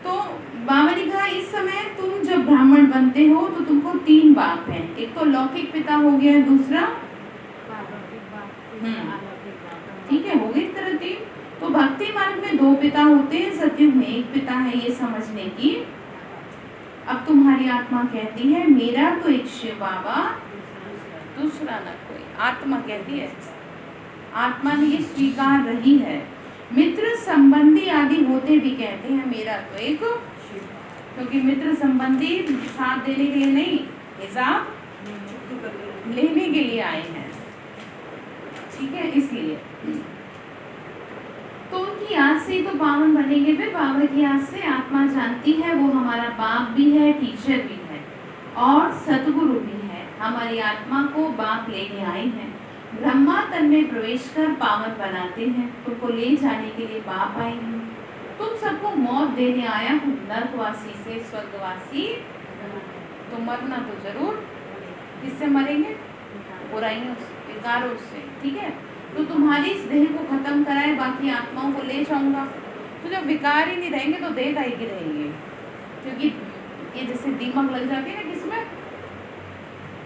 तो बाबा ने कहा इस समय तुम जब ब्राह्मण बनते हो तो तुमको 3 बाप हैं, एक तो लौकिक पिता हो गया, दूसरा ठीक है, हो गई तरह 3। तो भक्ति मार्ग में 2 पिता होते हैं, सतयुग में 1 पिता है, ये समझने की। अब तुम्हारी आत्मा कहती है मेरा तो एक शिव बाबा, दूसरा न कोई। आत्मा कहती है, आत्मा ने ये स्वीकार रही है। मित्र संबंधी आदि होते भी कहते हैं मेरा तो एक, क्योंकि मित्र संबंधी साथ देने के लिए नहीं, हिसाब लेने के लिए आए हैं, ठीक है, इसलिए। तो उनकी याद से ही तो पावन बनेंगे। फिर बाबा की याद से आत्मा जानती है वो हमारा बाप भी है, टीचर भी है और सतगुरु भी है। हमारी आत्मा को बाप लेने आए हैं, ब्रह्मा तन में प्रवेश कर पावन बनाते हैं, तुमको ले जाने के लिए बाप आए हैं। तुम सबको मौत देने आया हूँ, नरकवासी से स्वर्गवासी। तो मरना तो जरूर, किससे मरेंगे? बुराइयों से, विकारों से, ठीक है। तो तुम्हारी इस देह को खत्म कराए, बाकी आत्माओं को ले जाऊंगा। तो जब विकार ही नहीं रहेंगे तो देह काहे की रहेंगे? क्योंकि ये जैसे दीमक लग जाती है ना किसमें,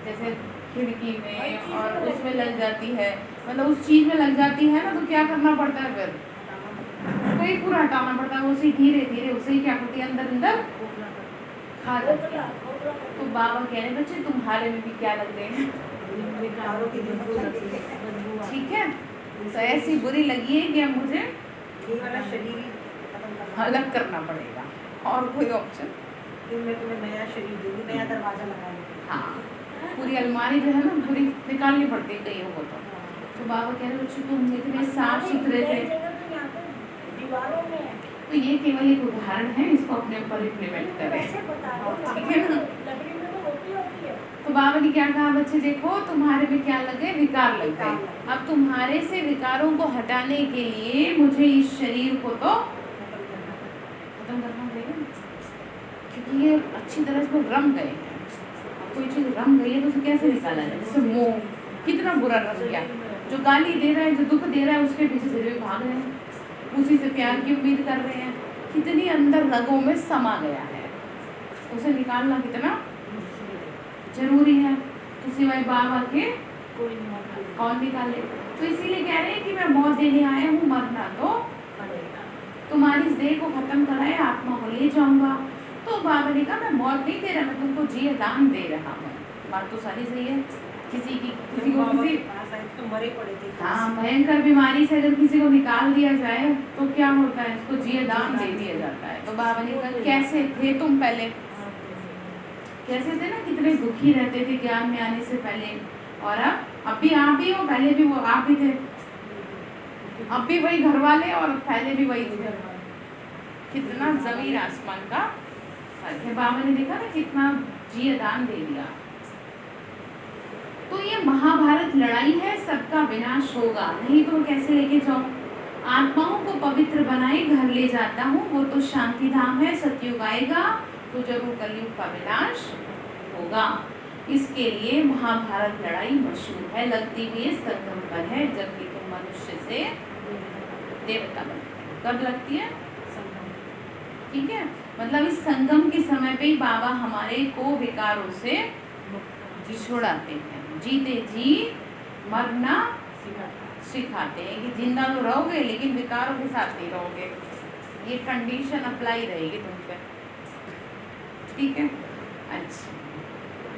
जैसे खिड़की में और उसमें लग जाती है, मतलब उस चीज में लग जाती है ना, तो क्या करना पड़ता है फिर? उसको ही पूरा हटाना पड़ता है, उसे धीरे धीरे उसे ही क्या करती है, अंदर अंदर खा जाती है। तो बाबा कह रहे बच्चे तुम्हारे में भी क्या लग गए हैं, ठीक है। तो ऐसी बुरी लगी है कि अब मुझे अलग करना पड़ेगा, और कोई ऑप्शन। मैं तुम्हें नया शरीर दूंगी, नया दरवाजा लगाऊंगी। हाँ, पूरी अलमारी जो है ना पूरी निकालनी पड़ती है कईयों को। तो बाबा कह रहे बच्चे तुम इतने साफ सुथरे थे। तो ये केवल एक उदाहरण है, इसको अपने ऊपर इम्प्लीमेंट करें, ठीक है ना। तो बाबा ने क्या कहा, बच्चे देखो तुम्हारे में क्या लग गए, विकार लग गए। अब तुम्हारे से विकारों को हटाने के लिए मुझे इस शरीर को तो खत्म करना पड़ेगा, क्योंकि ये अच्छी तरह से रम गए हैं। कोई चीज़ रम गई है तो उसे कैसे निकाला जाए? जैसे मोह कितना बुरा रम गया, जो गाली दे रहा है, जो दुख दे रहा है, उसके पीछे से भी भाग रहे हैं, उसी से प्यार की उम्मीद कर रहे हैं। कितनी अंदर रगों में समा गया है, उसे निकालना कितना जरूरी है। तो सिवाय बाबा के कौन निकाले? तो इसीलिए कह रहे हैं कि मैं मौत देने आया हूँ, मरना तो तुम्हारी इस देह को खत्म कराए, आत्मा को ले जाऊंगा। तो बाबा ने कहा मैं मौत नहीं दे रहा, मैं तुमको जिए दान दे रहा हूँ। बात तो सारी सही है। किसी को किसी तो मरे पड़े थे। हाँ, भयंकर बीमारी से अगर किसी को निकाल दिया जाए तो क्या होता है, इसको जिए दान दे दिया जाता है। तो बाबा ने कहा कैसे थे तुम पहले, कैसे थे ना, कितने दुखी रहते थे ज्ञान में आने से पहले, और अब भी आप ही हो, पहले भी वो आप ही थे, अब भी वही घर वाले और पहले भी वही थे। कितना जमीन आसमान का फर्क है। बाबा ने देखा ना कितना जिए दान दे दिया। तो ये महाभारत लड़ाई है, सबका विनाश होगा, नहीं तो कैसे लेके जाऊं? आत्माओं को पवित्र बनाए घर ले जाता हूँ, वो तो शांति धाम है। सतयुग आएगा तो जरूर कलयुग का विनाश होगा। इसके लिए महाभारत लड़ाई मशहूर है, लगती भी इस संगम पर है, जबकि तुम मनुष्य से देवता बनते हैं। कब लगती है? ठीक है, मतलब इस संगम के समय पे ही बाबा हमारे को विकारों से छुड़ाते हैं, जीते जी मरना सिखाते हैं कि जिंदा तो रहोगे लेकिन विकारों के साथ नहीं रहोगे। ये कंडीशन अप्लाई रहेगी तुम पे, ठीक है। अच्छा,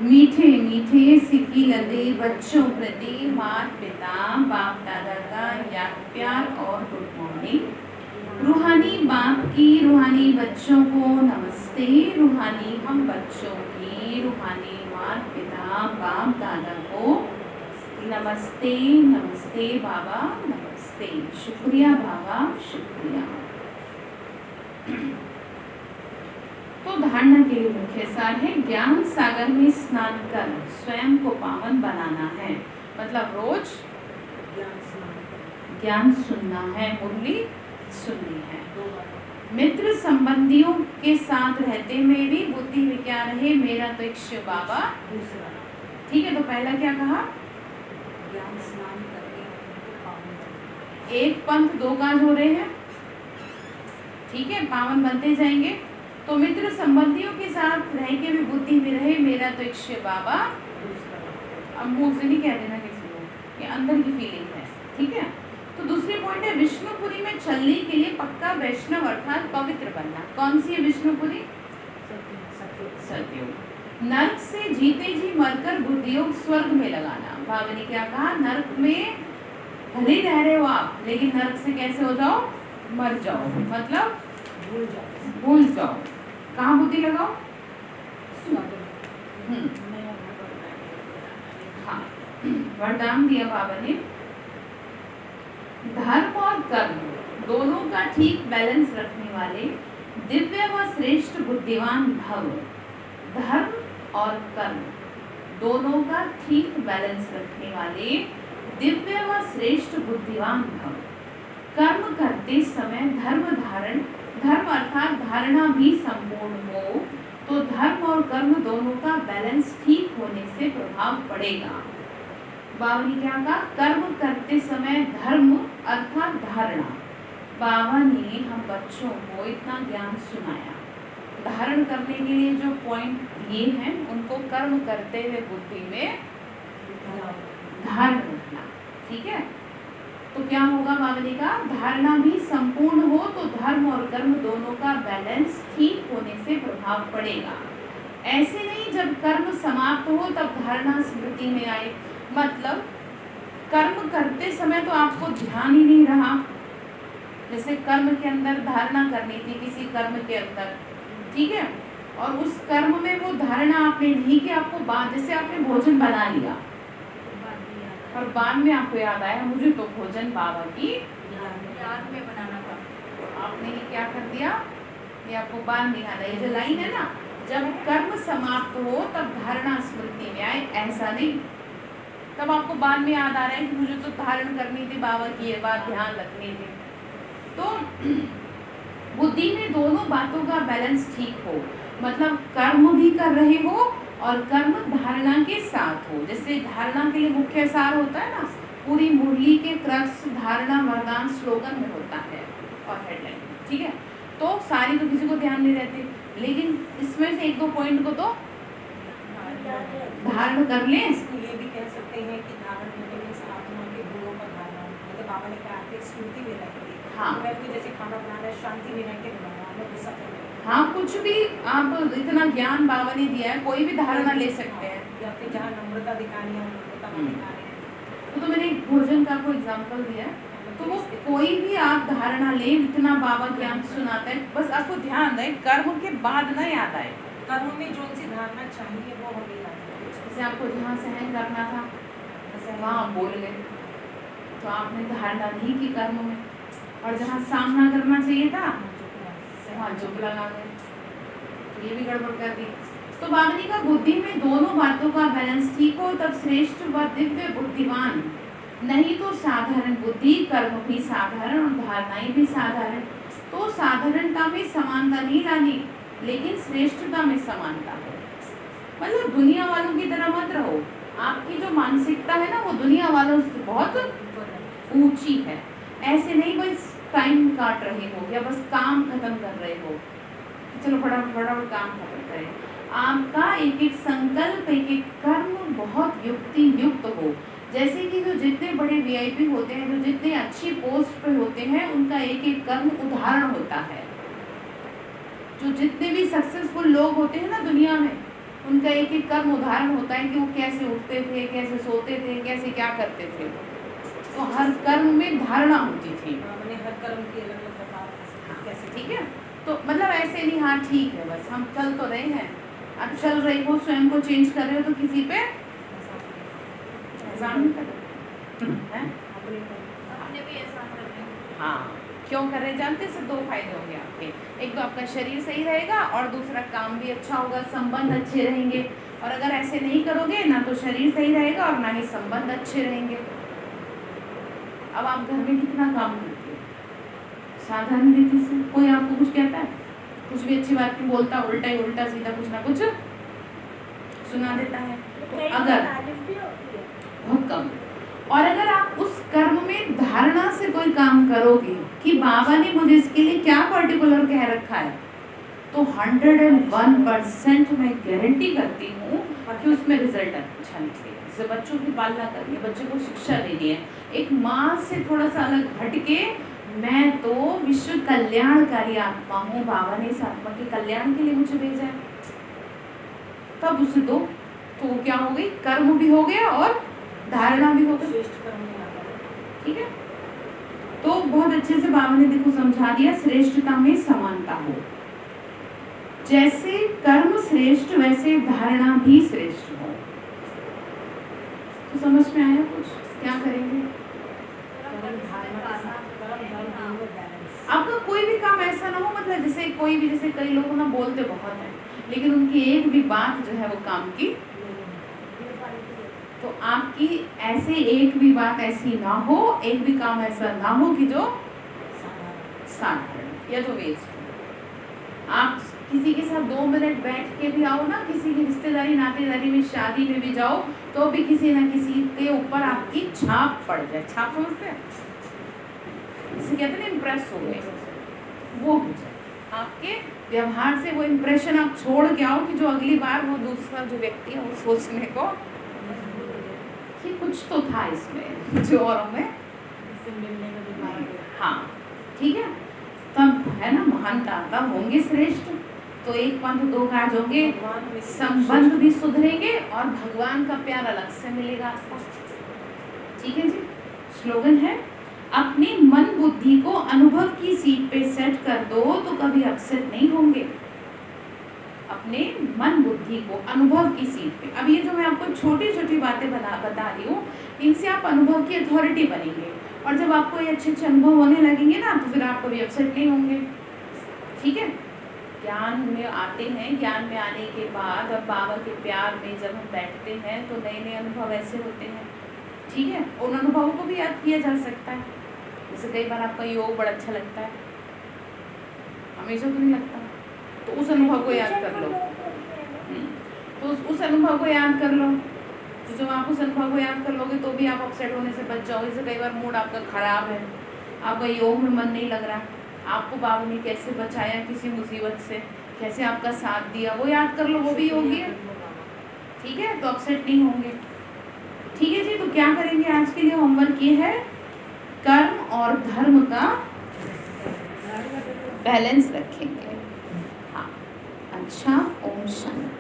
मीठे मीठे सिक्की लगे बच्चों प्रति माता पिता बाप दादा का याद प्यार और गुड मॉर्निंग। रूहानी बाप की रूहानी बच्चों को नमस्ते, रूहानी हम बच्चों की रूहानी माता पिता बाप दादा को नमस्ते। नमस्ते बाबा, नमस्ते, शुक्रिया बाबा, शुक्रिया। तो धारणा के लिए मुख्य सार है ज्ञान सागर में स्नान कर स्वयं को पावन बनाना है। मतलब रोज ज्ञान सुनना है, मुरली सुननी है, मित्र संबंधियों के साथ रहते में भी बुद्धि में क्या रहे, मेरा तो इक्ष्य बाबा। दूसरा ठीक है, तो पहला क्या कहा, ज्ञान स्नान करके पावन बने। एक पंथ दो काज हो रहे हैं, ठीक है, पावन बनते जाएंगे। तो मित्र संबंधियों के साथ रह के भी बुद्धि में रहे, मेरा तो इक्ष्य बाबा। दूसरा अब मुंह से नहीं कह देना किसी को, ये अंदर की फीलिंग है, ठीक है। तो दूसरी पॉइंट है विष्णुपुरी में चलने के लिए पक्का वैष्णव अर्थात पवित्र बनना। कौन सी है विष्णुपुरी, सतयुग। नर्क से जीते जी मरकर बुद्धियोग स्वर्ग में लगाना। बाबा ने क्या कहा, नर्क में भले ही रह रहे हो आप, लेकिन नर्क से कैसे हो जाओ, मर जाओ, मतलब भूल जाओ, भूल जाओ। कहाँ बुद्धि लगाओ, स्वर्ग में। नया घर हाँ, वरदान दिया बाबा ने, धर्म और कर्म दोनों का ठीक बैलेंस रखने वाले दिव्य व श्रेष्ठ बुद्धिमान भव। धर्म और कर्म दोनों का ठीक बैलेंस रखने वाले दिव्य व श्रेष्ठ बुद्धिमान भव। कर्म करते समय धर्म अर्थात धारणा भी संपूर्ण हो, तो धर्म और कर्म दोनों का बैलेंस ठीक होने से प्रभाव पड़ेगा। बाबा ने क्या कहा, कर्म करते समय धर्म अर्थात धारणा। बाबा ने हम बच्चों को इतना ज्ञान सुनाया, धारण करने के लिए जो पॉइंट दिए हैं उनको कर्म करते हुए बुद्धि में धारण रखना, ठीक है। तो क्या होगा, बाबा ने कहा धारणा भी संपूर्ण हो तो धर्म और कर्म दोनों का बैलेंस ठीक होने से प्रभाव पड़ेगा। ऐसे नहीं जब कर्म समाप्त हो तब धारणा स्मृति में आए, मतलब कर्म करते समय तो आपको ध्यान ही नहीं रहा, जैसे कर्म के अंदर धारणा करनी थी किसी कर्म के अंदर, ठीक है, और उस कर्म में वो धारणा आपने नहीं की, आपको बाद, जैसे आपने भोजन बना लिया और बाद में आपको याद आया मुझे तो भोजन बाबा की याद में बनाना था, आपने ये क्या कर दिया, ये आपको बाद में याद आया। ये जो लाइन है ना, जब कर्म समाप्त हो तब धारणा स्मृति में आए, ऐसा नहीं तब आपको बाद में याद आ रहा है कि मुझे तो धारण करनी थी बाबा की, ये बात ध्यान रखनी थी। तो बुद्धि में दोनों बातों का बैलेंस ठीक हो, मतलब कर्म भी कर रहे हो और कर्म धारणा के साथ हो। जैसे धारणा के लिए मुख्य सार होता है ना, पूरी मुरली के क्रक्स धारणा वरदान स्लोगन में होता है और हेडलाइन, ठीक है। तो सारी तो किसी को ध्यान नहीं रहती, लेकिन इसमें से एक दो पॉइंट को तो धारण कर लें। इसको ये भी कह सकते हैं कि धारण होने में आत्मा के गुणों का धारणा, मतलब बाबा ने कहा कि स्मृति में रहती है। हाँ। मैं भी जैसे खाना बनाना है शांति में रह के बनाना, मैं गुस्सा कर रही हूँ। हाँ, कुछ भी आप, इतना ज्ञान बाबा ने दिया है, कोई भी धारणा ले सकते हैं। या फिर जहाँ नम्रता दिखानी है नम्रता दिखा रहे हैं। तो मैंने एक भोजन का आपको एग्जाम्पल दिया है, तो वो कोई भी आप धारणा ले, इतना बाबा ज्ञान सुनाता है, बस आपको ध्यान रहे कर्म के बाद ना याद आए। कर्म में जो सी धारणा चाहिए वो हमें याद है। जैसे आपको जहाँ सहन करना था वहाँ बोल गए, तो आपने धारणा नहीं की कर्म में, और जहाँ सामना करना चाहिए था वहाँ चुप लगा गए, ये भी गड़बड़ कर दी। तो बाबा का बुद्धि में दोनों बातों का बैलेंस ठीक हो तब श्रेष्ठ व दिव्य बुद्धिमान, नहीं तो साधारण बुद्धि, कर्म भी साधारण और धारणाएं भी साधारण। तो साधारणता में समानता नहीं लानी, लेकिन श्रेष्ठता में समानता हो, मतलब दुनिया वालों की तरह मत रहो। आपकी जो मानसिकता है ना वो दुनिया वालों से बहुत ऊंची है। ऐसे नहीं बस टाइम काट रहे हो या बस काम खत्म कर रहे हो, चलो फटाफट काम खत्म करें। आपका एक एक संकल्प, एक एक कर्म बहुत युक्ति युक्त हो। जैसे कि जो जितने बड़े वीआईपी होते हैं, जो जितने अच्छी पोस्ट पे होते हैं, उनका एक एक कर्म उदाहरण होता है। जो जितने भी सक्सेसफुल लोग होते हैं ना दुनिया में, उनका एक एक कर्म उदाहरण होता है कि वो कैसे उठते थे, कैसे सोते थे, कैसे क्या करते थे। तो हर कर्म में धारणा होती थी। मैंने हर कर्म की अलग अलग प्रकार कैसे, ठीक है, तो मतलब ऐसे नहीं, हाँ ठीक है बस हम चल तो रहे हैं, अब चल रही हो, स्वयं को चेंज कर रहे हो, तो किसी पे एहसान नहीं करो, हैं? अपने भी एहसान करते हैं। हाँ, क्यों कर रहे जानते हैं? दो फायदे होंगे आपके, एक तो आपका शरीर सही रहेगा और दूसरा काम भी अच्छा होगा, संबंध अच्छे रहेंगे। और अगर ऐसे नहीं करोगे ना तो शरीर सही रहेगा और ना ही संबंध अच्छे रहेंगे। अब आप घर में कितना काम करते हो, साधारण रीति से। कोई आपको कुछ कहता है, कुछ भी अच्छी बात नहीं बोलता, उल्टा ही उल्टा सीधा कुछ ना कुछ सुना देता है। तो अगर तारीफ भी होती है। बहुत कम, और अगर आप उस कर्म में धारणा से कोई काम करोगे कि बाबा ने मुझे इसके लिए क्या पर्टिकुलर कह रखा है, तो 101% मैं गारंटी करती हूँ कि उसमें रिजल्ट अच्छा निकलेगा। जैसे बच्चों की पालना करनी है, बच्चों को शिक्षा देनी है, एक माँ से थोड़ा सा अलग हटके मैं तो विश्व कल्याणकारी आत्मा हूँ, बाबा ने इस आत्मा के कल्याण के लिए मुझे भेजा है, तब उसे दो, तो वो क्या हो गई, कर्म भी हो गया और धारणा भी हो गई। श्रेष्ठ कर्म नहीं आता। ठीक है, तो बहुत अच्छे से बाबा ने देखो समझा दिया, श्रेष्ठता में समानता हो, जैसे कर्म श्रेष्ठ वैसे धारणा भी श्रेष्ठ हो। तो समझ में आया कुछ, क्या करेंगे? आपका कोई भी काम ऐसा ना हो, मतलब जैसे कोई भी, जैसे कई लोग ना बोलते बहुत हैं लेकिन उनकी एक भी बात जो है वो काम की, तो आपकी ऐसे एक भी बात ऐसी ना हो, एक भी काम ऐसा ना हो कि जो साधारण या जो वेस्ट हो। आप किसी के साथ 2 मिनट बैठ के भी आओ ना, किसी की रिश्तेदारी नातेदारी में शादी में भी जाओ, तो भी किसी ना किसी के ऊपर आपकी छाप पड़ जाए। छाप समझते हैं, इसे कहते हैं इम्प्रेस हो गए, वो हो जाए आपके व्यवहार से, वो इम्प्रेशन आप छोड़ के आओ कि जो अगली बार वो दूसरा जो व्यक्ति है वो सोचने को कि कुछ तो था इसमें जो औरों में मिलने का भी हाँ, ठीक है, तब है ना महानता, तब होंगे श्रेष्ठ। तो एक पंथ दो काज होंगे, संबंध भी सुधरेंगे और भगवान का प्यार अलग से मिलेगा आपको। ठीक है जी, स्लोगन है, अपनी मन बुद्धि को अनुभव की सीट पे सेट कर दो तो कभी अपसेट नहीं होंगे। अपने मन बुद्धि को अनुभव की सीट पे, अब ये जो मैं आपको छोटी छोटी बातें बता रही हूँ, इनसे आप अनुभव की अथॉरिटी बनेंगे, और जब आपको ये अच्छे अच्छे अनुभव होने लगेंगे ना, तो फिर आप कभी अपसेट नहीं होंगे। ठीक है, ज्ञान में आते हैं, ज्ञान में आने के बाद अब बाबा के प्यार में जब हम बैठते हैं तो नए नए अनुभव ऐसे होते हैं। ठीक है, उन अनुभवों को भी याद किया जा सकता है। जैसे कई बार आपका योग बड़ा अच्छा लगता है, हमेशा तो नहीं लगता, तो उस अनुभव को याद कर लो। तो उस अनुभव को याद कर लो, तो जब आप उस अनुभव को याद कर लोगे तो भी आप अपसेट होने से बच जाओगे। जैसे कई बार मूड आपका खराब है, आपका योग में मन नहीं लग रहा, आपको बाबा ने कैसे बचाया किसी मुसीबत से, कैसे आपका साथ दिया, वो याद कर लो, वो भी योगी है। ठीक है, तो अपसेट नहीं होंगे। ठीक है जी, तो क्या करेंगे आज के लिए होमवर्क ये है, कर्म और धर्म का बैलेंस रखेंगे। हाँ, अच्छा, ओम शांति।